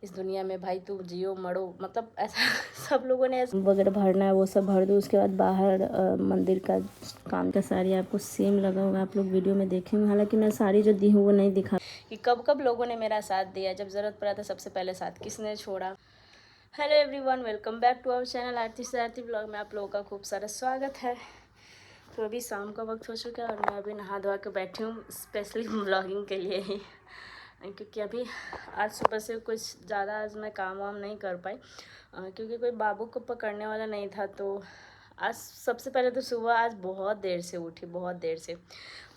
इस दुनिया में भाई तू जियो मरो, मतलब ऐसा सब लोगों ने ऐसा वगैरह भरना है वो सब भर दो। उसके बाद बाहर मंदिर का काम का साड़ी आपको सेम लगा होगा, आप लोग वीडियो में देखेंगे। हालांकि मैं साड़ी जो दी हूँ वो नहीं दिखा कि कब कब लोगों ने मेरा साथ दिया, जब ज़रूरत पड़ा था सबसे पहले साथ किसने छोड़ा। Hello everyone, welcome back to our channel Aarti से आरती ब्लॉग में आप लोगों का खूब सारा स्वागत है। तो अभी शाम का वक्त हो चुका है और मैं अभी नहा धोवा के बैठी हूँ स्पेशली व्लॉगिंग के लिए ही, क्योंकि अभी आज सुबह से कुछ ज़्यादा आज मैं काम वाम नहीं कर पाई, क्योंकि कोई बाबू को पकड़ने वाला नहीं था। तो आज सबसे पहले तो सुबह आज बहुत देर से उठी, बहुत देर से,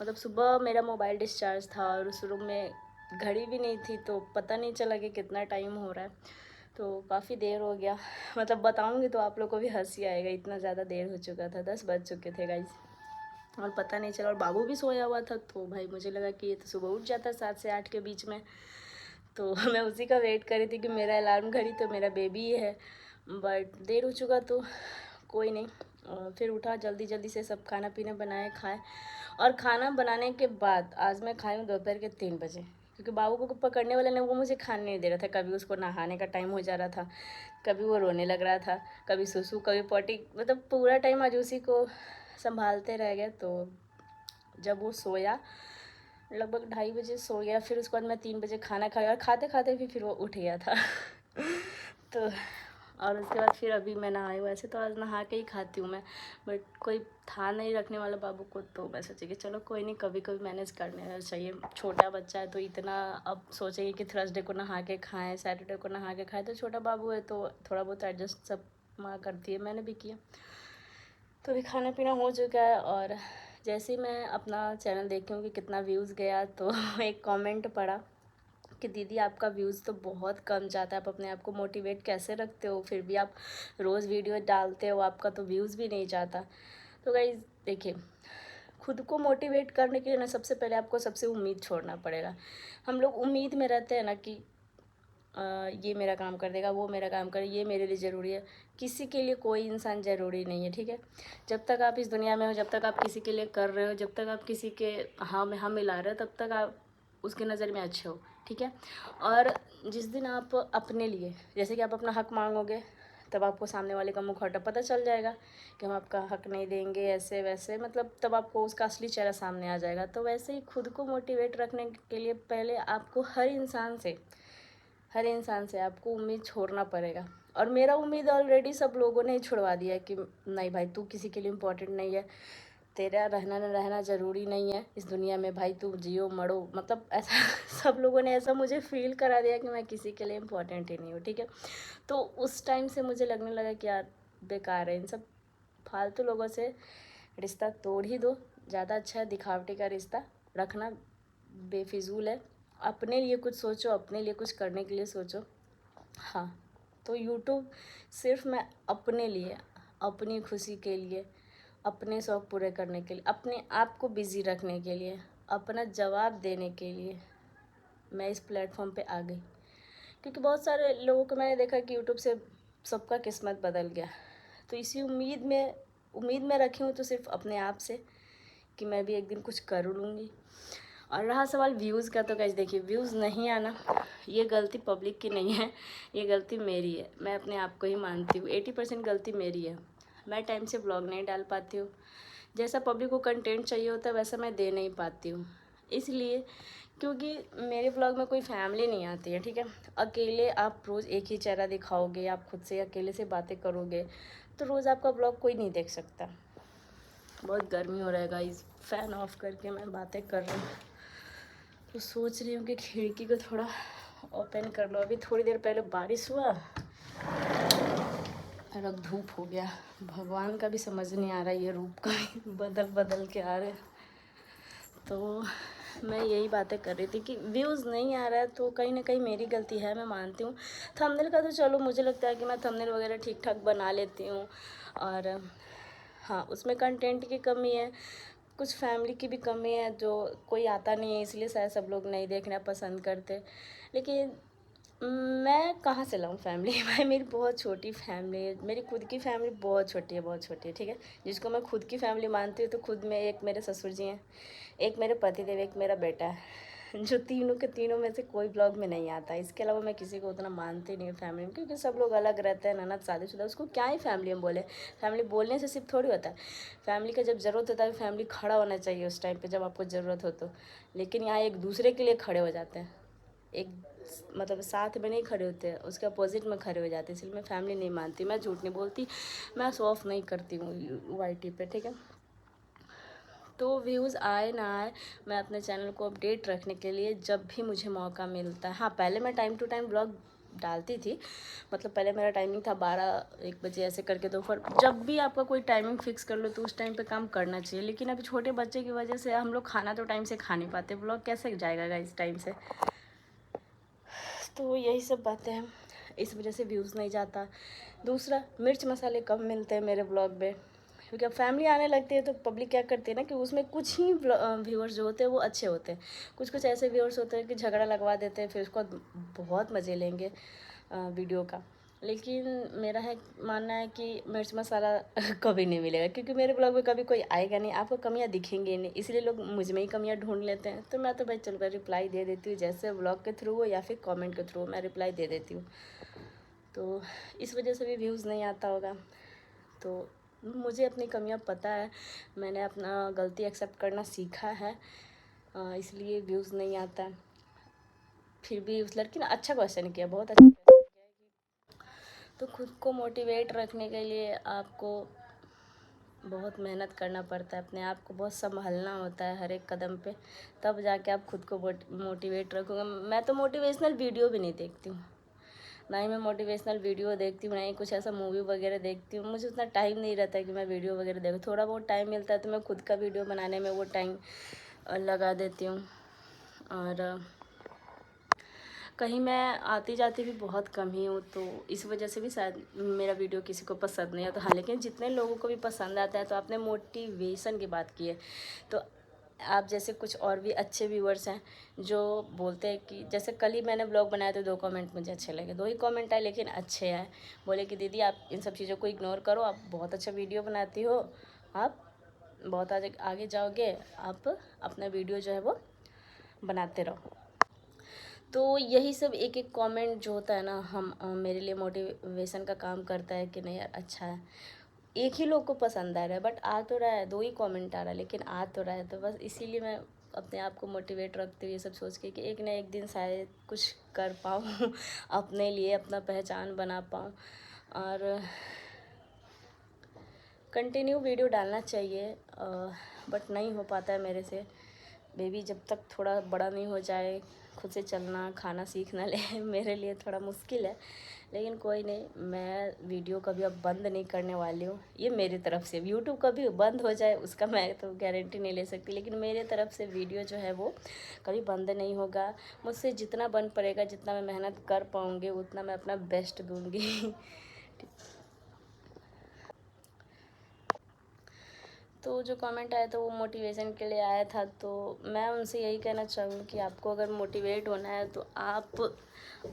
मतलब सुबह मेरा मोबाइल डिस्चार्ज था और उस रूम में घड़ी भी नहीं थी, तो पता नहीं चला कि कितना टाइम हो रहा है। तो काफ़ी देर हो गया, मतलब बताऊंगी तो आप लोग को भी हंसी आएगा, इतना ज़्यादा देर हो चुका था, 10 बज चुके थे गाइस, और पता नहीं चला। और बाबू भी सोया हुआ था, तो भाई मुझे लगा कि ये तो सुबह उठ जाता है 7 से 8 के बीच में। तो मैं उसी का वेट कर रही थी कि मेरा अलार्म घड़ी तो मेरा बेबी ही है, बट देर हो चुका तो कोई नहीं। फिर उठा, जल्दी जल्दी से सब खाना पीना बनाए, खाए। और खाना बनाने के बाद आज मैं खाई हूँ दोपहर के 3 बजे, क्योंकि बाबू को पकड़ने वाले ने वो मुझे खाने नहीं दे रहा था। कभी उसको नहाने का टाइम हो जा रहा था, कभी वो रोने लग रहा था, कभी सुसु, कभी पॉटी, मतलब पूरा टाइम आज उसी को संभालते रह गए। तो जब वो सोया, लगभग 2:30 बजे सो गया, फिर उसके बाद मैं 3 बजे खाना खाया और खाते खाते भी फिर वो उठ गया था। तो और उसके बाद फिर अभी मैं नहाई। वैसे तो आज नहा के ही खाती हूँ मैं, बट कोई था नहीं रखने वाला बाबू को, तो मैं सोची कि चलो कोई नहीं, कभी कभी मैनेज करने चाहिए। छोटा बच्चा है तो इतना अब सोचेंगे कि थर्सडे को नहा के खाएँ, सैटरडे को नहा के खाएँ, तो छोटा बाबू है तो थोड़ा बहुत एडजस्ट सब माँ करती है, मैंने भी किया। तो अभी खाना पीना हो चुका है, और जैसे ही मैं अपना चैनल देखी हूँ कि कितना व्यूज़ गया, तो एक कमेंट पढ़ा कि दीदी आपका व्यूज़ तो बहुत कम जाता है, आप अपने आप को मोटिवेट कैसे रखते हो, फिर भी आप रोज़ वीडियो डालते हो, आपका तो व्यूज़ भी नहीं जाता। तो गाइस देखिए, खुद को मोटिवेट करने के लिए ना सबसे पहले आपको सबसे उम्मीद छोड़ना पड़ेगा। हम लोग उम्मीद में रहते हैं ना कि ये मेरा काम कर देगा, वो मेरा काम करे, ये मेरे लिए ज़रूरी है। किसी के लिए कोई इंसान ज़रूरी नहीं है, ठीक है। जब तक आप इस दुनिया में हो, जब तक आप किसी के लिए कर रहे हो, जब तक आप किसी के हाँ में हाँ मिला रहे हो, तब तक आप उसकी नज़र में अच्छे हो, ठीक है। और जिस दिन आप अपने लिए, जैसे कि आप अपना हक मांगोगे, तब आपको सामने वाले का मुखौटा पता चल जाएगा कि हम आपका हक नहीं देंगे, ऐसे वैसे, मतलब तब आपको उसका असली चेहरा सामने आ जाएगा। तो वैसे ही खुद को मोटिवेट रखने के लिए पहले आपको हर इंसान से आपको उम्मीद छोड़ना पड़ेगा। और मेरा उम्मीद ऑलरेडी सब लोगों ने ही छुड़वा दिया है कि नहीं भाई तू किसी के लिए इम्पोर्टेंट नहीं है, तेरा रहना न रहना ज़रूरी नहीं है इस दुनिया में, भाई तू जियो मरो, मतलब ऐसा सब लोगों ने ऐसा मुझे फील करा दिया कि मैं किसी के लिए इम्पोर्टेंट ही नहीं हूँ, ठीक है। तो उस टाइम से मुझे लगने लगा कि यार बेकार है, इन सब फालतू लोगों से रिश्ता तोड़ ही दो, ज़्यादा अच्छा है दिखावटी का रिश्ता रखना, बेफिजूल है। अपने लिए कुछ सोचो, अपने लिए कुछ करने के लिए सोचो। हाँ, तो यूट्यूब सिर्फ मैं अपने लिए, अपनी खुशी के लिए, अपने शौक़ पूरे करने के लिए, अपने आप को बिज़ी रखने के लिए, अपना जवाब देने के लिए मैं इस प्लेटफॉर्म पे आ गई। क्योंकि बहुत सारे लोगों को मैंने देखा कि यूट्यूब से सबका किस्मत बदल गया। तो इसी उम्मीद में रखी हूँ तो सिर्फ अपने आप से कि मैं भी एक दिन कुछ कर लूँगी। और रहा सवाल व्यूज़ का, तो गाइस देखिए, व्यूज़ नहीं आना ये गलती पब्लिक की नहीं है, ये गलती मेरी है। मैं अपने आप को ही मानती हूँ, 80% गलती मेरी है। मैं टाइम से ब्लॉग नहीं डाल पाती हूँ, जैसा पब्लिक को कंटेंट चाहिए होता है वैसा मैं दे नहीं पाती हूँ। इसलिए क्योंकि मेरे ब्लॉग में कोई फैमिली नहीं आती है, ठीक है। अकेले आप रोज़ एक ही चेहरा दिखाओगे, आप खुद से अकेले से बातें करोगे, तो रोज़ आपका ब्लॉग कोई नहीं देख सकता। बहुत गर्मी हो रहा है गाइस, फ़ैन ऑफ करके मैं बातें कर रही हूँ। तो सोच रही हूँ कि खिड़की को थोड़ा ओपन कर लो। अभी थोड़ी देर पहले बारिश हुआ और अब धूप हो गया। भगवान का भी समझ नहीं आ रहा, ये रूप का भी बदल बदल के आ रहे हैं। तो मैं यही बातें कर रही थी कि व्यूज़ नहीं आ रहा है तो कहीं ना कहीं मेरी गलती है, मैं मानती हूँ। थंबनेल का तो चलो मुझे लगता है कि मैं थंबनेल वगैरह ठीक ठाक बना लेती हूँ, और हाँ उसमें कंटेंट की कमी है, कुछ फैमिली की भी कमी है, जो कोई आता नहीं है इसलिए शायद सब लोग नहीं देखना पसंद करते। लेकिन मैं कहाँ से लाऊं फैमिली भाई, मेरी बहुत छोटी फैमिली है, मेरी खुद की फैमिली बहुत छोटी है, बहुत छोटी है, ठीक है। जिसको मैं खुद की फैमिली मानती हूँ, तो खुद में एक मेरे ससुर जी हैं, एक मेरे पति देव, एक मेरा बेटा है, जो तीनों के तीनों में से कोई ब्लॉग में नहीं आता। इसके अलावा मैं किसी को उतना मानती नहीं हूँ फैमिली में, क्योंकि सब लोग अलग रहते हैं। ननद शादीशुदा, उसको क्या ही फैमिली में बोले। फैमिली बोलने से सिर्फ थोड़ी होता है। फैमिली का जब ज़रूरत होता है फैमिली खड़ा होना चाहिए उस टाइम पे जब आपको ज़रूरत हो तो। लेकिन यहाँ एक दूसरे के लिए खड़े हो जाते हैं, एक मतलब साथ में नहीं खड़े होते हैं, उसके अपोजिट में खड़े हो जाते हैं। इसलिए मैं फैमिली नहीं मानती, मैं झूठ नहीं बोलती, मैं शो ऑफ नहीं करती हूँ वाईटी पे, ठीक है। तो व्यूज़ आए ना आए, मैं अपने चैनल को अपडेट रखने के लिए जब भी मुझे मौका मिलता है, हाँ पहले मैं टाइम टू टाइम ब्लॉग डालती थी। मतलब पहले मेरा टाइमिंग था 12-1 बजे ऐसे करके दोपहर। जब भी आपका कोई टाइमिंग फिक्स कर लो तो उस टाइम पे काम करना चाहिए। लेकिन अभी छोटे बच्चे की वजह से हम लोग खाना तो टाइम से खा नहीं पाते, ब्लॉग कैसे जाएगा इस टाइम से। तो यही सब बातें हैं, इस वजह से व्यूज़ नहीं जाता। दूसरा, मिर्च मसाले कम मिलते हैं मेरे ब्लॉग में, क्योंकि अब फैमिली आने लगती है तो पब्लिक क्या करती है ना कि उसमें कुछ ही व्यूअर्स जो होते हैं वो अच्छे होते हैं। कुछ कुछ ऐसे व्यूअर्स होते हैं कि झगड़ा लगवा देते हैं, फिर उसको बहुत मज़े लेंगे वीडियो का। लेकिन मेरा है मानना है कि मिर्च मसाला कभी नहीं मिलेगा, क्योंकि मेरे ब्लॉग में कभी कोई आएगा नहीं, आपको कमियां दिखेंगी नहीं, इसलिए लोग मुझ में ही कमियां ढूंढ लेते हैं। तो मैं तो भाई चल कर रिप्लाई दे देती हूँ, जैसे ब्लॉग के थ्रू हो या फिर कमेंट के थ्रू हो, मैं रिप्लाई दे देती हूँ। तो इस वजह से भी व्यूज़ नहीं आता होगा। तो मुझे अपनी कमियां पता है, मैंने अपना गलती एक्सेप्ट करना सीखा है, इसलिए व्यूज़ नहीं आता। फिर भी उस लड़की ने अच्छा क्वेश्चन किया, बहुत अच्छा क्वेश्चन किया कि तो खुद को मोटिवेट रखने के लिए आपको बहुत मेहनत करना पड़ता है, अपने आप को बहुत संभालना होता है हर एक कदम पे, तब जाके आप खुद को मोटिवेट रखोगे। मैं तो मोटिवेशनल वीडियो भी नहीं देखती हूँ, ना ही मैं मोटिवेशनल वीडियो देखती हूँ, ना ही कुछ ऐसा मूवी वगैरह देखती हूँ। मुझे उतना टाइम नहीं रहता है कि मैं वीडियो वगैरह देखूँ। थोड़ा बहुत टाइम मिलता है तो मैं खुद का वीडियो बनाने में वो टाइम लगा देती हूँ। और कहीं मैं आती जाती भी बहुत कम ही हूँ, तो इस वजह से भी शायद मेरा वीडियो किसी को पसंद नहीं आता। हाँ, लेकिन जितने लोगों को भी पसंद आता है, तो आपने मोटिवेशन की बात की है, तो आप जैसे कुछ और भी अच्छे व्यूअर्स हैं जो बोलते हैं कि जैसे कल ही मैंने ब्लॉग बनाया तो 2 कमेंट मुझे अच्छे लगे, 2 ही कमेंट आए लेकिन अच्छे आए। बोले कि दीदी आप इन सब चीज़ों को इग्नोर करो, आप बहुत अच्छा वीडियो बनाती हो, आप बहुत आगे आगे जाओगे, आप अपना वीडियो जो है वो बनाते रहो। तो यही सब एक एक कमेंट जो होता है ना, हम मेरे लिए मोटिवेशन का काम करता है कि नहीं यार अच्छा है। एक ही लोग को पसंद आ रहा है, बट आ तो रहा है, 2 ही कमेंट आ रहा है लेकिन आ तो रहा है। तो बस इसीलिए मैं अपने आप को मोटिवेट रखती हूँ ये सब सोच के कि एक ना एक दिन शायद कुछ कर पाऊँ अपने लिए, अपना पहचान बना पाऊँ। और कंटिन्यू वीडियो डालना चाहिए, बट नहीं हो पाता है मेरे से। बेबी जब तक थोड़ा बड़ा नहीं हो जाए, खुद से चलना खाना सीख ना ले मेरे लिए थोड़ा मुश्किल है। लेकिन कोई नहीं, मैं वीडियो कभी अब बंद नहीं करने वाली हूँ। ये मेरी तरफ से, यूट्यूब कभी बंद हो जाए उसका मैं तो गारंटी नहीं ले सकती, लेकिन मेरे तरफ से वीडियो जो है वो कभी बंद नहीं होगा। मुझसे जितना बन पड़ेगा, जितना मैं मेहनत कर पाऊँगी उतना मैं अपना बेस्ट दूँगी तो जो कमेंट आया था वो मोटिवेशन के लिए आया था। तो मैं उनसे यही कहना चाहूँगी कि आपको अगर मोटिवेट होना है तो आप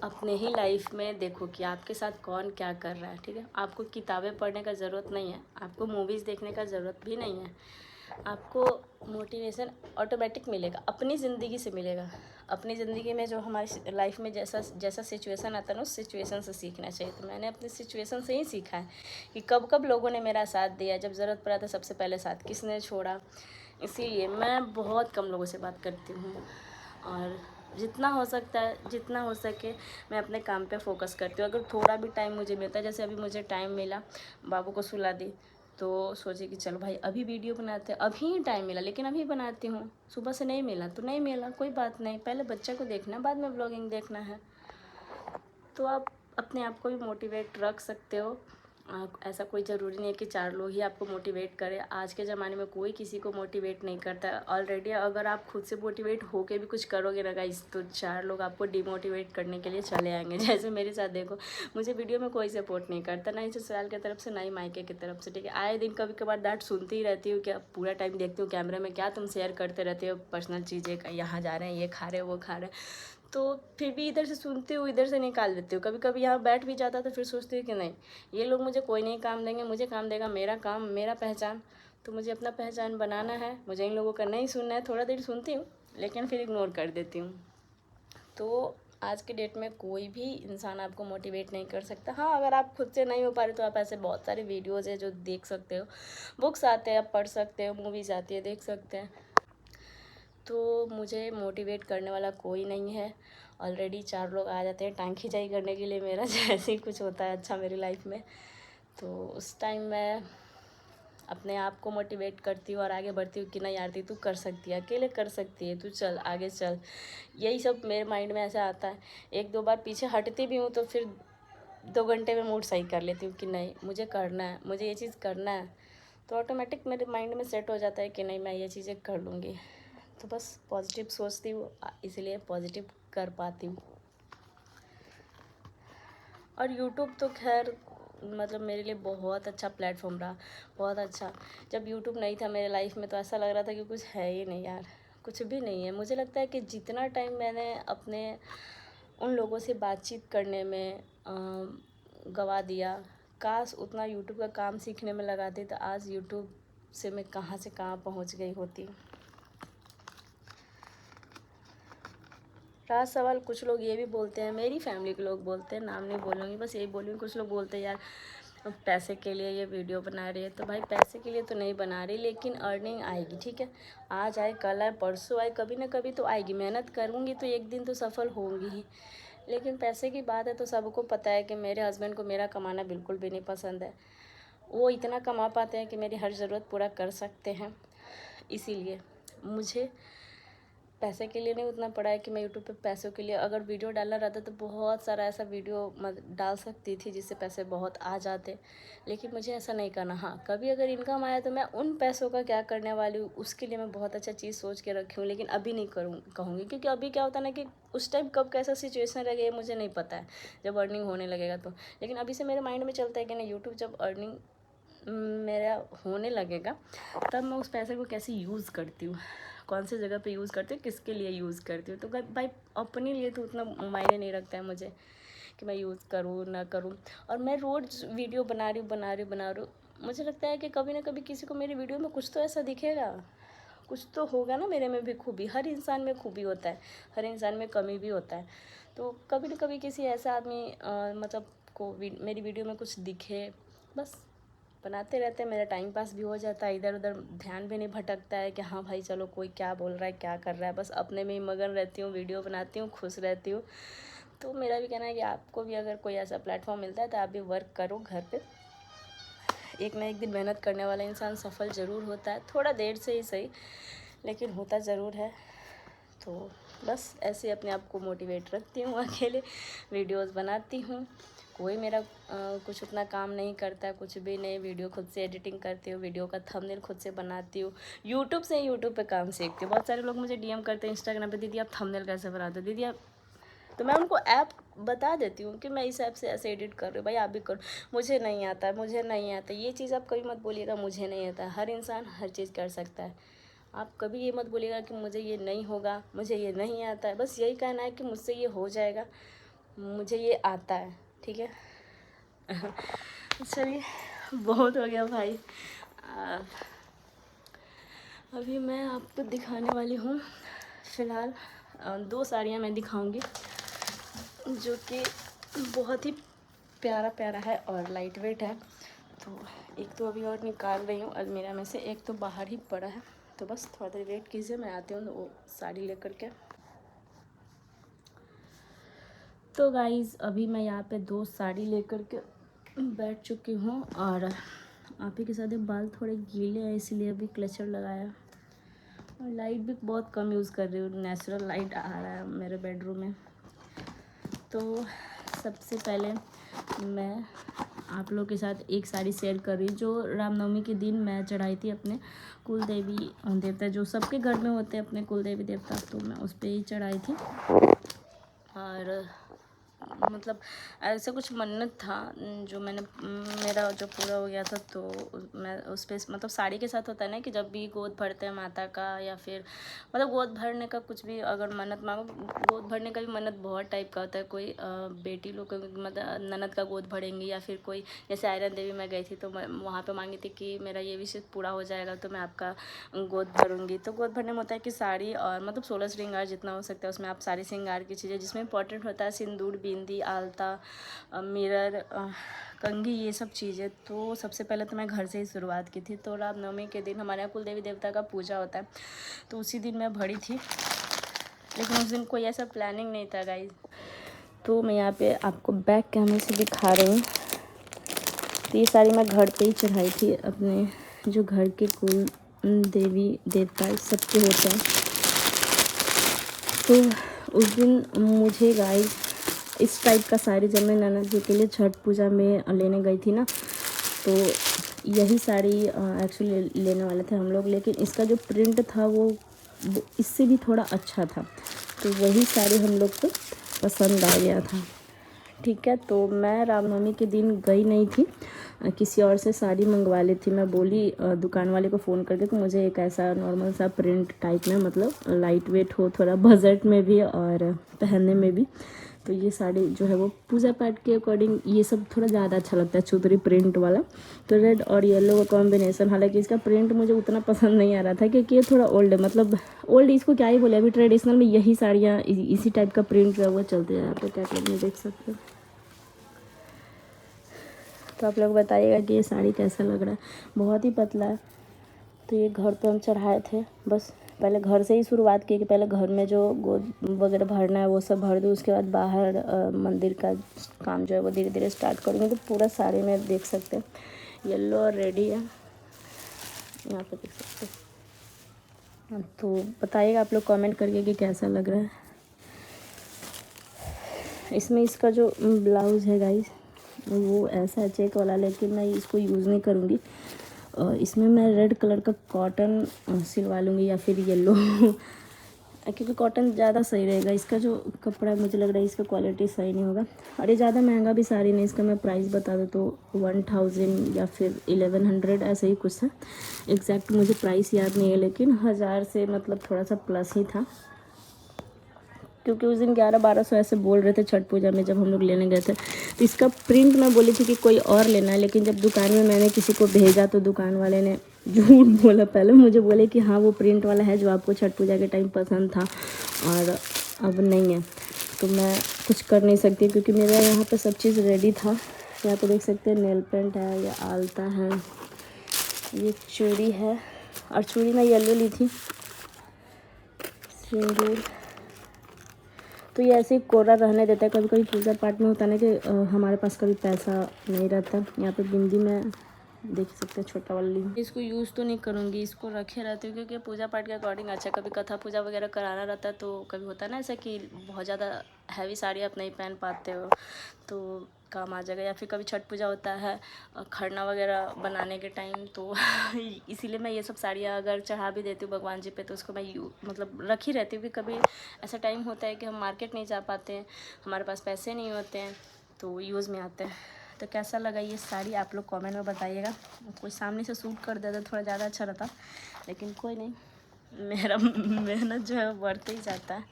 अपने ही लाइफ में देखो कि आपके साथ कौन क्या कर रहा है, ठीक है। आपको किताबें पढ़ने का ज़रूरत नहीं है, आपको मूवीज़ देखने का ज़रूरत भी नहीं है। आपको मोटिवेशन ऑटोमेटिक मिलेगा, अपनी ज़िंदगी से मिलेगा। अपनी ज़िंदगी में जो हमारी लाइफ में जैसा जैसा सिचुएशन आता है ना, उस सिचुएशन से सीखना चाहिए। तो मैंने अपनी सिचुएशन से ही सीखा है कि कब कब लोगों ने मेरा साथ दिया, जब ज़रूरत पड़ा था सबसे पहले साथ किसने छोड़ा। इसीलिए मैं बहुत कम लोगों से बात करती हूँ, और जितना हो सकता है, जितना हो सके मैं अपने काम पे फोकस करती हूँ। अगर थोड़ा भी टाइम मुझे मिलता है, जैसे अभी मुझे टाइम मिला, बाबू को सुला दी तो सोचे कि चलो भाई अभी वीडियो बनाते हैं, अभी ही टाइम मिला लेकिन अभी बनाती हूँ। सुबह से नहीं मिला तो नहीं मिला, कोई बात नहीं, पहले बच्चे को देखना, बाद में व्लॉगिंग देखना है। तो आप अपने आप को भी मोटिवेट रख सकते हो। ऐसा कोई ज़रूरी नहीं है कि 4 लोग ही आपको मोटिवेट करें। आज के ज़माने में कोई किसी को मोटिवेट नहीं करता ऑलरेडी। अगर आप खुद से मोटिवेट होके भी कुछ करोगे ना गाइस, तो 4 लोग आपको डिमोटिवेट करने के लिए चले आएंगे। जैसे मेरे साथ देखो, मुझे वीडियो में कोई सपोर्ट नहीं करता, ना ही ससुराल की तरफ से ना ही मायके की तरफ से, ठीक है। आए दिन कभी कभार डांट सुनती ही रहती हूँ, क्या पूरा टाइम देखती हूँ कैमरे में क्या तुम शेयर करते रहते हो पर्सनल चीज़ें, यहाँ जा रहे हैं, ये खा रहे हो, वो खा रहे हैं। तो फिर भी इधर से सुनती हूँ, इधर से निकाल देती हूँ। कभी कभी यहाँ बैठ भी जाता तो फिर सोचती हूँ कि नहीं, ये लोग मुझे कोई नहीं काम देंगे, मुझे काम देगा मेरा काम, मेरा पहचान। तो मुझे अपना पहचान बनाना है, मुझे इन लोगों का नहीं सुनना है। थोड़ा देर सुनती हूँ लेकिन फिर इग्नोर कर देती हूँ। तो आज के डेट में कोई भी इंसान आपको मोटिवेट नहीं कर सकता। हाँ, अगर आप खुद से नहीं हो पा रहे तो आप ऐसे बहुत सारे वीडियोज़ है जो देख सकते हो, बुक्स आते हैं आप पढ़ सकते हो, मूवीज़ आती है देख सकते हैं। तो मुझे मोटिवेट करने वाला कोई नहीं है। ऑलरेडी 4 लोग आ जाते हैं टांग खिंचाई करने के लिए मेरा जैसे ही कुछ होता है अच्छा मेरी लाइफ में, तो उस टाइम मैं अपने आप को मोटिवेट करती हूँ और आगे बढ़ती हूँ कि नहीं यार तू कर सकती है, अकेले कर सकती है, तू चल आगे चल। यही सब मेरे माइंड में ऐसा आता है। 1-2 बार पीछे हटती भी हूँ तो फिर 2 घंटे में मूड सही कर लेती हूँ कि नहीं मुझे करना है, मुझे ये चीज़ करना है। तो ऑटोमेटिक मेरे माइंड में सेट हो जाता है कि नहीं मैं ये चीज़ें कर लूँगी। तो बस पॉजिटिव सोचती हूँ, इसलिए पॉजिटिव कर पाती हूँ। और यूट्यूब तो खैर मतलब मेरे लिए बहुत अच्छा प्लेटफॉर्म रहा, बहुत अच्छा। जब यूट्यूब नहीं था मेरे लाइफ में तो ऐसा लग रहा था कि कुछ है ही नहीं यार, कुछ भी नहीं है। मुझे लगता है कि जितना टाइम मैंने अपने उन लोगों से बातचीत करने में गवा दिया, काश उतना यूट्यूब का काम सीखने में लगाती तो आज यूट्यूब से मैं कहाँ से कहाँ पहुँच गई होती। रहा सवाल, कुछ लोग ये भी बोलते हैं, मेरी फैमिली के लोग बोलते हैं, नाम नहीं बोलूँगी, बस यही बोलूँगी, कुछ लोग बोलते हैं यार पैसे के लिए ये वीडियो बना रही है। तो भाई पैसे के लिए तो नहीं बना रही, लेकिन अर्निंग आएगी, ठीक है। आज आए कल आए परसों आए, कभी ना कभी तो आएगी। मेहनत करूँगी तो एक दिन तो सफल होंगी ही। लेकिन पैसे की बात है तो सबको पता है कि मेरे हस्बैंड को मेरा कमाना बिल्कुल भी नहीं पसंद है। वो इतना कमा पाते हैं कि मेरी हर ज़रूरत पूरा कर सकते हैं। इसीलिए मुझे पैसे के लिए नहीं उतना पड़ा है कि मैं यूट्यूब पे पैसों के लिए अगर वीडियो डालना रहता तो बहुत सारा ऐसा वीडियो डाल सकती थी जिससे पैसे बहुत आ जाते। लेकिन मुझे ऐसा नहीं करना। हाँ, कभी अगर इनकम आया तो मैं उन पैसों का क्या करने वाली हूँ उसके लिए मैं बहुत अच्छा चीज़ सोच के रखी हूँ, लेकिन अभी नहीं कहूँगी, क्योंकि अभी क्या होता है ना कि उस टाइम कब कैसा सिचुएशन रहेगा मुझे नहीं पता है, जब अर्निंग होने लगेगा तो। लेकिन अभी से मेरे माइंड में चलता है कि नहीं, यूट्यूब जब अर्निंग मेरा होने लगेगा तब मैं उस पैसे को कैसे यूज़ करती हूँ, कौन सी जगह पे यूज़ करती हूँ, किसके लिए यूज़ करती हूँ। तो भाई अपने लिए तो उतना मायने नहीं रखता है मुझे कि मैं यूज़ करूँ ना करूँ। और मैं रोज़ वीडियो बना रही हूँ। मुझे लगता है कि कभी ना कभी किसी को मेरी वीडियो में कुछ तो ऐसा दिखेगा, कुछ तो होगा ना मेरे में भी खूबी। हर इंसान में खूबी होता है, हर इंसान में कमी भी होता है। तो कभी ना कभी किसी ऐसा आदमी मतलब को मेरी वीडियो में कुछ दिखे, बस बनाते रहते हैं, मेरा टाइम पास भी हो जाता है, इधर उधर ध्यान भी नहीं भटकता है कि हाँ भाई चलो कोई क्या बोल रहा है क्या कर रहा है, बस अपने में ही मगन रहती हूँ, वीडियो बनाती हूँ, खुश रहती हूँ। तो मेरा भी कहना है कि आपको भी अगर कोई ऐसा प्लेटफॉर्म मिलता है तो आप भी वर्क करो घर पे। एक ना एक दिन मेहनत करने वाला इंसान सफल ज़रूर होता है, थोड़ा देर से ही सही, लेकिन होता ज़रूर है। तो बस ऐसे अपने आप को मोटिवेट रखती हूँ, अकेले वीडियोस बनाती हूँ। कोई मेरा कुछ उतना काम नहीं करता है, कुछ भी नहीं। वीडियो खुद से एडिटिंग करती हूँ, वीडियो का थंबनेल खुद से बनाती हूँ। यूट्यूब से यूट्यूब पे काम सीखती हूँ। बहुत सारे लोग मुझे डीएम करते हैं इंस्टाग्राम पे, दीदी आप थंबनेल कैसे बनाते हो, दीदी आप। तो मैं उनको ऐप बता देती हूँ कि मैं इस ऐप से ऐसे एडिट कर रही हूँ, भाई आप भी करो। मुझे नहीं आता है, मुझे नहीं आता, ये चीज़ आप कभी मत बोलिएगा मुझे नहीं आता है। हर इंसान हर चीज़ कर सकता है। आप कभी ये मत बोलिएगा कि मुझे ये नहीं होगा, मुझे ये नहीं आता है। बस यही कहना है कि मुझसे ये हो जाएगा, मुझे ये आता है, ठीक है। चलिए बहुत हो गया भाई। अभी मैं आपको दिखाने वाली हूँ फ़िलहाल 2 साड़ियाँ मैं दिखाऊंगी जो कि बहुत ही प्यारा प्यारा है और लाइट वेट है। तो एक तो अभी और निकाल रही हूँ अलमीरा में से, एक तो बाहर ही पड़ा है। तो बस थोड़ा देर वेट कीजिए, मैं आती हूँ वो साड़ी लेकर के। तो गाइज़ अभी मैं यहाँ पे 2 साड़ी लेकर के बैठ चुकी हूँ और आप ही के साथ बाल थोड़े गीले हैं इसलिए अभी क्लचर लगाया। और लाइट भी बहुत कम यूज़ कर रही हूँ, नेचुरल लाइट आ रहा है मेरे बेडरूम में। तो सबसे पहले मैं आप लोगों के साथ एक साड़ी शेयर कर रही हूँ जो रामनवमी के दिन मैं चढ़ाई थी अपने कुल देवी देवता, जो सबके घर में होते हैं अपने कुल देवी देवता, तो मैं उस पर ही चढ़ाई थी। और मतलब ऐसा कुछ मन्नत था जो मैंने मेरा जो पूरा हो गया था। तो मैं उस पर मतलब साड़ी के साथ होता है ना कि जब भी गोद भरते हैं माता का, या फिर मतलब गोद भरने का कुछ भी अगर मन्नत मांगो, गोद भरने का भी मन्नत बहुत टाइप का होता है। कोई बेटी लोग मतलब ननद का गोद भरेंगी, या फिर कोई जैसे आयरन देवी मैं गई थी तो मैं वहाँ पे मांगी थी कि मेरा ये विश पूरा हो जाएगा तो मैं आपका गोद भरूंगी। तो गोद भरने में होता है कि साड़ी और मतलब 16 श्रृंगार जितना हो सकता है उसमें आप सारी श्रृंगार की चीज़ें, जिसमें इंपॉर्टेंट होता है सिंदूर, बिंदी, आलता, मिरर, कंघी, ये सब चीज़ें। तो सबसे पहले तो मैं घर से ही शुरुआत की थी। तो रामनवमी के दिन हमारे यहाँ कुल देवी देवता का पूजा होता है, तो उसी दिन मैं भरी थी, लेकिन उस दिन कोई ऐसा प्लानिंग नहीं था गाइस। तो मैं यहाँ पे आपको बैक कैमरे से दिखा रही हूँ। तो ये साड़ी मैं घर पे ही चढ़ाई थी, अपने जो घर के कुल देवी देवता सबके होते हैं। तो उस दिन मुझे गाइस इस टाइप का साड़ी, जब मैं ननद जी के लिए छठ पूजा में लेने गई थी ना, तो यही साड़ी एक्चुअली लेने वाले थे हम लोग, लेकिन इसका जो प्रिंट था वो इससे भी थोड़ा अच्छा था, तो वही साड़ी हम लोग को पसंद आ गया था। ठीक है, तो मैं रामनवमी के दिन गई नहीं थी, किसी और से साड़ी मंगवा ली थी। मैं बोली दुकान वाले को फ़ोन करके कि मुझे एक ऐसा नॉर्मल सा प्रिंट टाइप में, मतलब लाइट वेट हो, थोड़ा बजट में भी और पहनने में भी। तो ये साड़ी जो है वो पूजा पाठ के अकॉर्डिंग ये सब थोड़ा ज़्यादा अच्छा लगता है, चुदरी प्रिंट वाला। तो रेड और येलो का कॉम्बिनेशन, हालांकि इसका प्रिंट मुझे उतना पसंद नहीं आ रहा था क्योंकि ये थोड़ा ओल्ड है, मतलब ओल्ड इसको क्या ही बोले, अभी ट्रेडिशनल में यही साड़ियाँ इसी टाइप का प्रिंट जो है वो चलते हैं। आप कैटलॉग में देख सकते हो। तो आप लोग बताइएगा कि ये साड़ी कैसा लग रहा है। बहुत ही पतला है। तो ये घर पे हम चढ़ाए थे, बस पहले घर से ही शुरुआत की कि पहले घर में जो गोद वगैरह भरना है वो सब भर दूँ, उसके बाद बाहर मंदिर का काम जो है वो धीरे धीरे स्टार्ट करूँगी। तो पूरा साड़ी में देख सकते हैं येलो और रेडी है, यहाँ पे देख सकते हैं। तो बताइएगा आप लोग कमेंट करके कि कैसा लग रहा है। इसमें इसका जो ब्लाउज़ है गाइस वो ऐसा है चेक वाला, लेकिन मैं इसको यूज़ नहीं करूँगी। इसमें मैं रेड कलर का कॉटन सिलवा लूँगी या फिर येलो क्योंकि कॉटन ज़्यादा सही रहेगा। इसका जो कपड़ा मुझे लग रहा है इसका क्वालिटी सही नहीं होगा, और ये ज़्यादा महंगा भी साड़ी नहीं। इसका मैं प्राइस बता दूँ तो 1000 या फिर 1100 ऐसे ही कुछ था। एग्जैक्ट मुझे प्राइस याद नहीं है, लेकिन 1000 से मतलब थोड़ा सा प्लस ही था, क्योंकि उस दिन 1100-1200 ऐसे बोल रहे थे छठ पूजा में जब हम लोग लेने गए थे। तो इसका प्रिंट मैं बोली थी कि कोई और लेना है, लेकिन जब दुकान में मैंने किसी को भेजा तो दुकान वाले ने झूठ बोला। पहले मुझे बोले कि हाँ वो प्रिंट वाला है जो आपको छठ पूजा के टाइम पसंद था, और अब नहीं है। तो मैं कुछ कर नहीं सकती क्योंकि मेरा यहाँ पर सब चीज़ रेडी था। यहाँ पर देख सकते हैं नेल पेंट है, ये आलता है, ये चूड़ी है, और चूड़ी मैं येलो ली थी, सिंदूर। तो ये ऐसे ही कोरा रहने देता है। कभी कभी पूजा पाठ में होता है ना कि हमारे पास कभी पैसा नहीं रहता। यहाँ पे बिंदी में देख सकते हैं छोटा वाली। इसको यूज़ तो नहीं करूँगी, इसको रखे रहती हूँ क्योंकि पूजा पाठ के अकॉर्डिंग अच्छा, कभी कथा पूजा वगैरह कराना रहता है तो कभी होता है ना ऐसा कि बहुत ज़्यादा हैवी साड़ी आप नहीं पहन पाते हो तो काम आ जाएगा, या फिर कभी छठ पूजा होता है खरना वगैरह बनाने के टाइम, तो इसीलिए मैं ये सब साड़ियाँ अगर चढ़ा भी देती हूँ भगवान जी पे तो उसको मैं मतलब रखी रहती हूँ कि कभी ऐसा टाइम होता है कि हम मार्केट नहीं जा पाते हैं, हमारे पास पैसे नहीं होते हैं, तो यूज़ में आते हैं। तो कैसा लगा ये साड़ी आप लोग कमेंट में बताइएगा। कोई सामने से सूट कर देता थोड़ा ज़्यादा अच्छा रहता, लेकिन कोई नहीं, मेरा मेहनत जो है बढ़ते ही जाता है।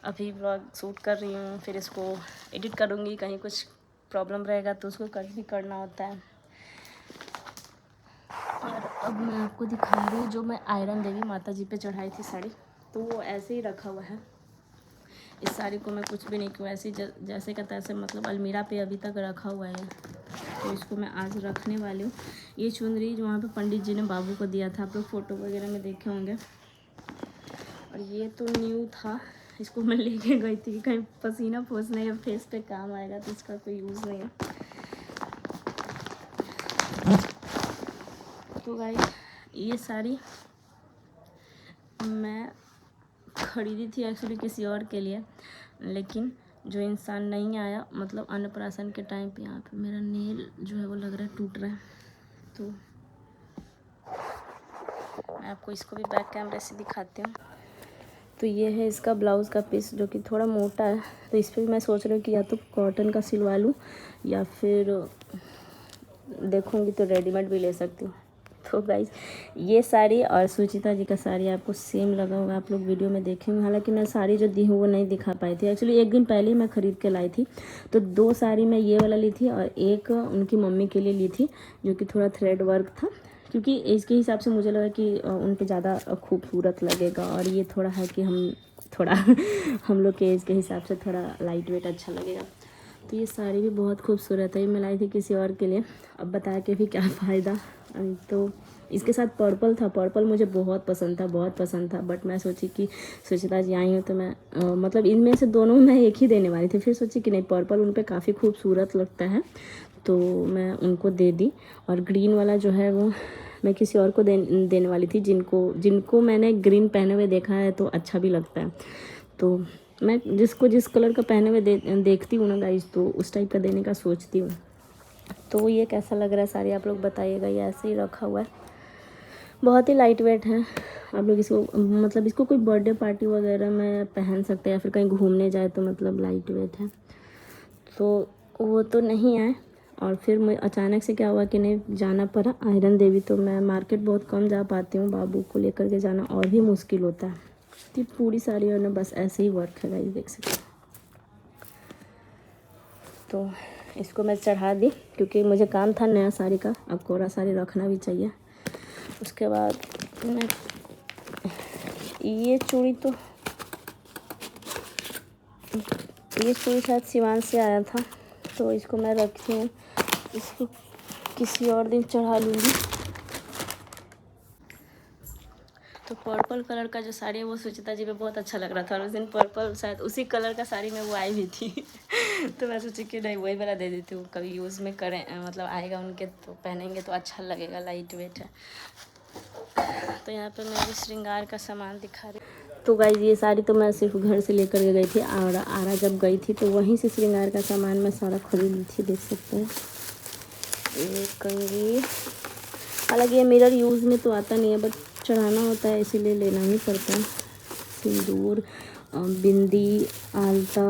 अभी ब्लॉग शूट कर रही हूँ, फिर इसको एडिट करूँगी, कहीं कुछ प्रॉब्लम रहेगा तो उसको भी करना होता है। और अब मैं आपको दिखा रही हूँ जो मैं आयरन देवी माता जी पे चढ़ाई थी साड़ी, तो वो ऐसे ही रखा हुआ है। इस साड़ी को मैं कुछ भी नहीं किया, ऐसे जैसे का तैसे, मतलब अलमीरा पे अभी तक रखा हुआ है, तो इसको मैं आज रखने वाली हूँ। ये चुनरी जो वहाँ पे पंडित जी ने बाबू को दिया था, आप लोग फ़ोटो वगैरह में देखे होंगे। और ये तो न्यू था, इसको मैं लेके गई थी कहीं पसीना पोंछने या फेस पे काम आएगा, तो इसका कोई यूज़ नहीं है। तो गाइस ये साड़ी मैं ख़रीदी थी एक्चुअली किसी और के लिए, लेकिन जो इंसान नहीं आया, मतलब अन्नप्राशन के टाइम पे, यहाँ पे मेरा नेल जो है वो लग रहा है टूट रहा है, तो मैं आपको इसको भी बैक कैमरे से दिखाती हूँ। तो ये है इसका ब्लाउज़ का पीस जो कि थोड़ा मोटा है, तो इस पर भी मैं सोच रही हूँ कि या तो कॉटन का सिलवा लूँ या फिर देखूँगी तो रेडीमेड भी ले सकती हूँ। तो गाइज ये साड़ी और सुचिता जी का साड़ी आपको सेम लगा होगा, आप लोग वीडियो में देखेंगे। हालांकि मैं साड़ी जो दी हूँ वो नहीं दिखा पाई थी, एक्चुअली एक दिन पहले ही मैं ख़रीद के लाई थी। तो 2 साड़ी मैं ये वाला ली थी और एक उनकी मम्मी के लिए ली थी जो कि थोड़ा थ्रेड वर्क था, क्योंकि इसके हिसाब से मुझे लगा कि उन पर ज़्यादा खूबसूरत लगेगा, और ये थोड़ा है कि हम थोड़ा हम लोग के एज के हिसाब से थोड़ा लाइट वेट अच्छा लगेगा। तो ये साड़ी भी बहुत खूबसूरत है, ये मैं लाई थी किसी और के लिए, अब बता के भी क्या फ़ायदा। तो इसके साथ पर्पल था, पर्पल मुझे बहुत पसंद था, बहुत पसंद था, बट मैं सोची कि सुचिता जी आई हूँ तो मैं मतलब इनमें से दोनों मैं एक ही देने वाली थी, फिर सोची कि नहीं पर्पल उन पर काफ़ी खूबसूरत लगता है तो मैं उनको दे दी। और ग्रीन वाला जो है वो मैं किसी और को देने वाली थी जिनको मैंने ग्रीन पहने हुए देखा है तो अच्छा भी लगता है। तो मैं जिसको जिस कलर का पहने हुए देखती हूँ ना गाइस, तो उस टाइप का देने का सोचती हूँ। तो ये कैसा लग रहा है साड़ी आप लोग बताइएगा। ये ऐसे ही रखा हुआ है, बहुत ही लाइट वेट है। आप लोग इसको मतलब इसको कोई बर्थडे पार्टी वगैरह में पहन सकते हैं या फिर कहीं घूमने जाए तो मतलब लाइट वेट है। तो वो तो नहीं आए, और फिर मैं अचानक से क्या हुआ कि नहीं जाना पड़ा आयरन देवी। तो मैं मार्केट बहुत कम जा पाती हूँ, बाबू को लेकर के जाना और भी मुश्किल होता है। तो पूरी साड़ी और ना बस ऐसे ही वर्क है गाइस, देख सकते हैं। तो इसको मैं चढ़ा दी क्योंकि मुझे काम था नया साड़ी का, अब कोरा साड़ी रखना भी चाहिए। उसके बाद मैं ये चूड़ी शायद सिवान से आया था, तो इसको मैं रखी हूँ, इसको किसी और दिन चढ़ा लूँगी। तो पर्पल कलर का जो साड़ी है वो सुचिता जी पे बहुत अच्छा लग रहा था, और उस दिन पर्पल शायद उसी कलर का साड़ी में वो आई भी थी तो मैं सोची कि नहीं वही वाला दे देती हूँ, कभी यूज़ में करें, मतलब आएगा उनके तो पहनेंगे तो अच्छा लगेगा, लाइट वेट है। तो यहाँ पे मैं भी श्रृंगार का सामान दिखा रही। तो गाइस ये साड़ी तो मैं सिर्फ घर से लेकर के गई थी, और आरा जब गई थी तो वहीं से श्रृंगार का सामान मैं सारा खरीद ली थी, देख सकते हैं। ये कंघी, हालांकि ये मिरर यूज़ में तो आता नहीं है, बट चढ़ाना होता है इसीलिए लेना ही पड़ता है। सिंदूर, बिंदी, आलता,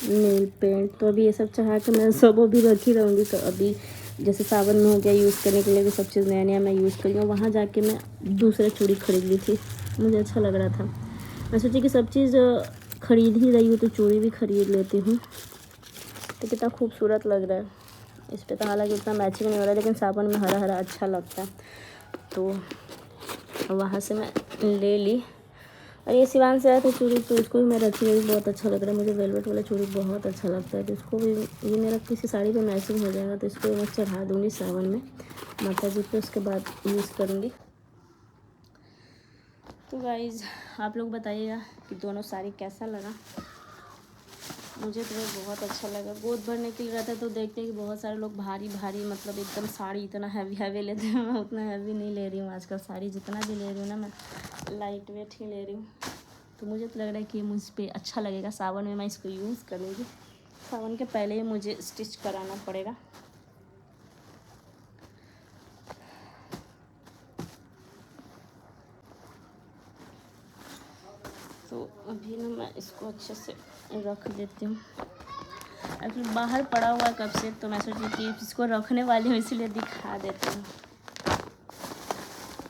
नेल पेंट, तो अभी ये सब चढ़ा के मैं सब अभी रखी रहूँगी। तो अभी जैसे सावन में हो गया यूज़ करने के लिए भी सब चीज़ नया नया मैं यूज़ करी हूँ। वहाँ जाके मैं दूसरा चूड़ी खरीद ली थी, मुझे अच्छा लग रहा था। मैं सोची कि सब चीज़ खरीद ही रही हूँ तो चूड़ी भी खरीद लेती हूँ। तो कितना खूबसूरत लग रहा है इस पर, तो हालांकि उतना मैचिंग नहीं हो रहा है, लेकिन सावन में हरा हरा अच्छा लगता है। तो वहाँ से मैं ले ली, और ये सिवान से आया था चूड़ी, तो इसको भी मैं रखी हुई, बहुत अच्छा लग रहा है मुझे। वेलवेट वाला चूड़ी बहुत अच्छा लगता है, तो इसको भी ये मेरा किसी साड़ी पे मैचिंग हो जाएगा, तो इसको मैं चढ़ा दूँगी सावन में माता जी पे, उसके बाद यूज़ करूँगी। तो गाइज़ आप लोग बताइएगा कि दोनों साड़ी कैसा लगा। मुझे तो बहुत अच्छा लगा। गोद भरने के लिए रहता तो देखते हैं कि बहुत सारे लोग भारी भारी मतलब एकदम साड़ी इतना हैवी हैवी लेते हैं, मैं उतना हैवी नहीं ले रही हूँ आजकल। साड़ी जितना भी ले रही हूँ ना मैं लाइट वेट ही ले रही हूँ। तो मुझे तो लग रहा है कि मुझ पर अच्छा लगेगा, सावन में मैं इसको यूज़ करूँगी। सावन के पहले ही मुझे स्टिच कराना पड़ेगा। तो अभी ना मैं इसको अच्छे से रख देती हूँ। एक्चुअली बाहर पड़ा हुआ कब से, तो मैं सोची कि इसको रखने वाली हूँ इसीलिए दिखा देती हूँ।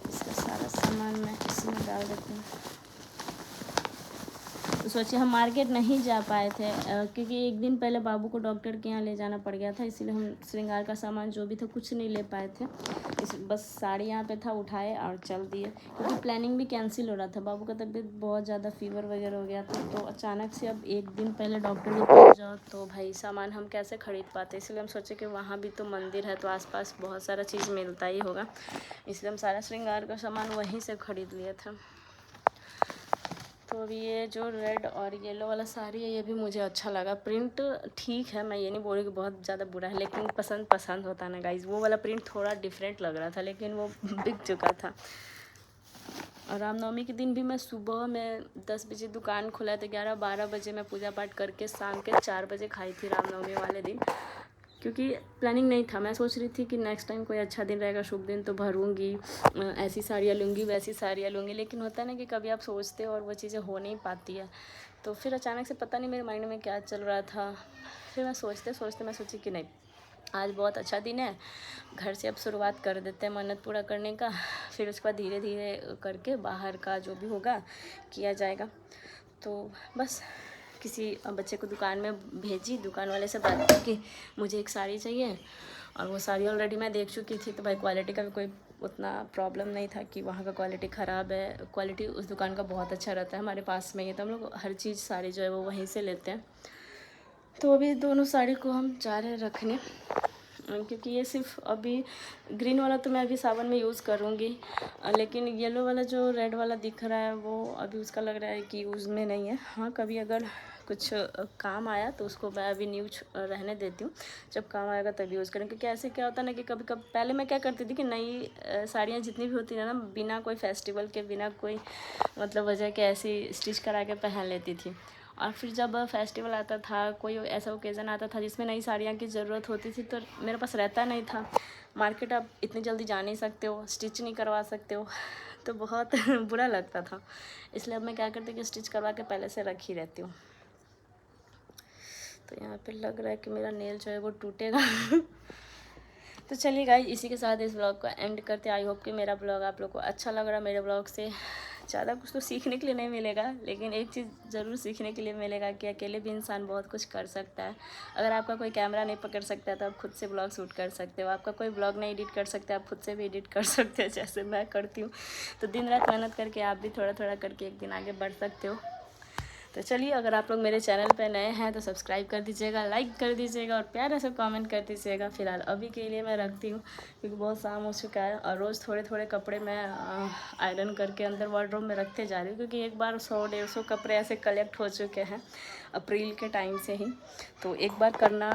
इसका सारा सामान मैं इसमें डाल देती हूँ। तो सोचिए हम मार्केट नहीं जा पाए थे क्योंकि एक दिन पहले बाबू को डॉक्टर के यहाँ ले जाना पड़ गया था, इसीलिए हम श्रृंगार का सामान जो भी था कुछ नहीं ले पाए थे। बस साड़ी यहाँ पे था, उठाए और चल दिए, क्योंकि प्लानिंग भी कैंसिल हो रहा था। बाबू का तबीयत बहुत ज़्यादा फीवर वगैरह हो गया था, तो अचानक से अब एक दिन पहले डॉक्टर के पास जाओ तो भाई सामान हम कैसे ख़रीद पाते। इसलिए हम सोचे कि वहाँ भी तो मंदिर है, तो आसपास बहुत सारा चीज़ मिलता ही होगा, इसलिए हम सारा श्रृंगार का सामान वहीं से ख़रीद लिया था। तो अभी ये जो रेड और येलो वाला साड़ी है ये भी मुझे अच्छा लगा। प्रिंट ठीक है, मैं ये नहीं बोल रही कि बहुत ज़्यादा बुरा है, लेकिन पसंद होता ना गाइज़। वो वाला प्रिंट थोड़ा डिफरेंट लग रहा था, लेकिन वो बिक चुका था। और रामनवमी के दिन भी मैं सुबह में 10 बजे दुकान खुला, तो 11-12 बजे मैं पूजा पाठ करके शाम के 4 बजे खाई थी रामनवमी वाले दिन, क्योंकि प्लानिंग नहीं था। मैं सोच रही थी कि नेक्स्ट टाइम कोई अच्छा दिन रहेगा, शुभ दिन, तो भरूँगी, ऐसी साड़ियाँ लूँगी, वैसी साड़ियाँ लूँगी। लेकिन होता है ना कि कभी आप सोचते हो और वो चीज़ें हो नहीं पाती है। तो फिर अचानक से पता नहीं मेरे माइंड में क्या चल रहा था, फिर मैं सोचते सोचते मैं सोची कि नहीं, आज बहुत अच्छा दिन है, घर से अब शुरुआत कर देते हैं मन्नत पूरा करने का। फिर उसके बाद धीरे धीरे करके बाहर का जो भी होगा किया जाएगा। तो बस किसी बच्चे को दुकान में भेजी, दुकान वाले से बात की कि मुझे एक साड़ी चाहिए, और वो साड़ी ऑलरेडी मैं देख चुकी थी। तो भाई क्वालिटी का भी कोई उतना प्रॉब्लम नहीं था कि वहाँ का क्वालिटी ख़राब है। क्वालिटी उस दुकान का बहुत अच्छा रहता है, हमारे पास में ही है, तो हम लोग हर चीज़ साड़ी जो है वो वहीं से लेते हैं। तो अभी दोनों साड़ी को हम जा रहे हैं रखने, क्योंकि ये सिर्फ अभी ग्रीन वाला तो मैं अभी सावन में यूज़ करूँगी, लेकिन येलो वाला जो रेड वाला दिख रहा है वो अभी उसका लग रहा है कि यूज़ में नहीं है। हाँ, कभी अगर कुछ काम आया तो उसको मैं अभी न्यूज रहने देती हूँ, जब काम आएगा तब यूज़ करें। क्योंकि ऐसे क्या होता है ना कि कभी कभी पहले मैं क्या करती थी कि नई साड़ियाँ जितनी भी होती है ना, बिना कोई फेस्टिवल के, बिना कोई मतलब वजह के ऐसी स्टिच करा के पहन लेती थी। और फिर जब फेस्टिवल आता था, कोई ऐसा ओकेज़न आता था जिसमें नई साड़ियाँ की ज़रूरत होती थी, तो मेरे पास रहता नहीं था। मार्केट आप इतनी जल्दी जा नहीं सकते हो, स्टिच नहीं करवा सकते हो, तो बहुत बुरा लगता था। इसलिए अब मैं क्या करती हूँ कि स्टिच करवा के पहले से रखी रहती हूँ। तो यहाँ पे लग रहा है कि मेरा नेल जो है वो टूटेगा। तो चलिए गाइस, इसी के साथ इस ब्लॉग को एंड करते हैं। आई होप कि मेरा ब्लॉग आप लोग को अच्छा लग रहा है। मेरे ब्लॉग से ज़्यादा कुछ तो सीखने के लिए नहीं मिलेगा, लेकिन एक चीज़ ज़रूर सीखने के लिए मिलेगा कि अकेले भी इंसान बहुत कुछ कर सकता है। अगर आपका कोई कैमरा नहीं पकड़ सकता तो आप खुद से ब्लॉग शूट कर सकते हो। आपका कोई ब्लॉग नहीं एडिट कर सकते, आप खुद से भी एडिट कर सकते हो, जैसे मैं करती हूँ। तो दिन रात मेहनत करके आप भी थोड़ा थोड़ा करके एक दिन आगे बढ़ सकते हो। तो चलिए, अगर आप लोग मेरे चैनल पर नए हैं तो सब्सक्राइब कर दीजिएगा, लाइक कर दीजिएगा और प्यारा सा कमेंट कर दीजिएगा। फिलहाल अभी के लिए मैं रखती हूँ, क्योंकि बहुत शाम हो चुका है और रोज़ थोड़े थोड़े कपड़े मैं आयरन करके अंदर वार्डरोब में रखते जा रही हूँ, क्योंकि एक बार 100-150 कपड़े ऐसे कलेक्ट हो चुके हैं अप्रैल के टाइम से ही। तो एक बार करना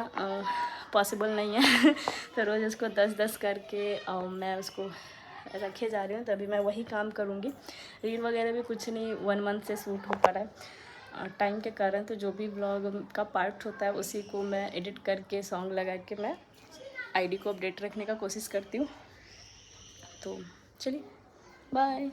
पॉसिबल नहीं है। तो रोज़ उसको 10-10 करके मैं उसको रखे जा रही हूँ। तो अभी मैं वही काम करूँगी। रील वगैरह भी कुछ नहीं 1 मंथ से शूट हो पा रहा है टाइम के कारण। तो जो भी ब्लॉग का पार्ट होता है उसी को मैं एडिट करके सॉन्ग लगा के मैं आईडी को अपडेट रखने का कोशिश करती हूँ। तो चलिए, बाय।